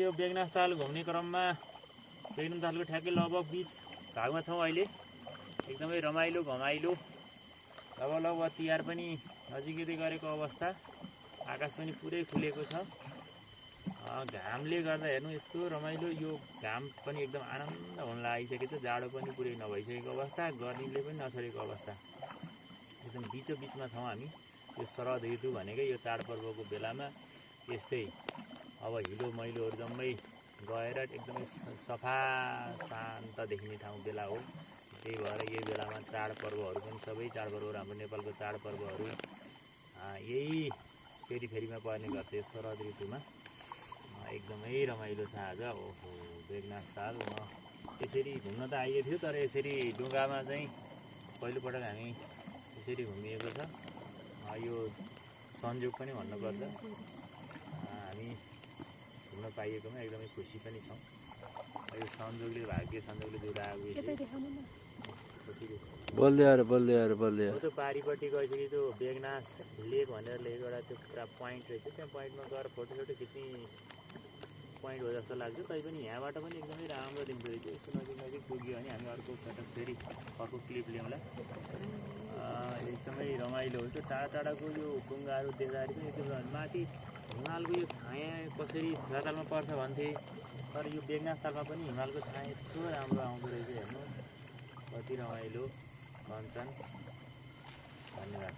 यो बेगनास ताल घुम्ने क्रममा बेगनास तालको ठ्याक्कै लगभग बिच भागमा छौँ अहिले। एकदमै रमाइलो घमाइलो, लगभग तिहार पनि नजिकै गरेको अवस्था। आकाश पनि पुरै खुलेको छ। घामले गर्दा हेर्नु यस्तो रमाइलो, यो घाम पनि एकदम आनन्द हुन लागिसकेको छ। जाडो पनि पुरै नभइसकेको अवस्था, गर्मीले पनि नछोडेको अवस्था। एकदम बिचमा छौँ हामी। यो शरद ऋतु भनेकै यो चाडपर्वको बेलामा यस्तै। अब हिलो मैलोहरू जम्मै गएर एकदमै सफा शान्त देखिने ठाउँ बेला हो। त्यही भएर यही बेलामा चाडपर्वहरू पनि सबै चाडपर्वहरू, हाम्रो नेपालको चाडपर्वहरू यही फेरिमा पर्ने गर्छ यो शरद ऋतुमा। एकदमै रमाइलो छ आज। ओहो, बेगनास ताल यसरी घुम्न त आइएको थियो, तर यसरी डुङ्गामा चाहिँ पहिलोपटक हामी यसरी घुमिएको छ। यो संयोग पनि भन्नुपर्छ। हामी घुम्न पाइएकोमा एकदमै खुसी पनि छौँ। यो संयोगले, भाग्य संयोगले जोडा त्यो पारिपट्टि गएपछि त्यो बेगनास लेक भनेर लेखेको एउटा त्यो पुरा पोइन्ट रहेछ। त्यहाँ पोइन्टमा गएर फोटोसोटो खिच्ने पोइन्ट हो जस्तो लाग्छ। तैपनि यहाँबाट पनि एकदमै राम्रो देख्दो रहेछ। यस्तो नजिक पुग्यो भने हामी अर्को पटक फेरि अर्को क्लिप ल्याउँला। एकदमै रमाइलो हुन्छ। टाढाको यो डुङ्गाहरू देख्दाखेरि पनि एकदम माथि हिमालको यो छाया कसरी धरातालमा पर्छ भन्थे, तर यो बेगनास तालमा पनि हिमालको छाया यस्तो राम्रो आउँदो रहेछ। हेर्नुहोस् कति रमाइलो कञ्चन। धन्यवाद।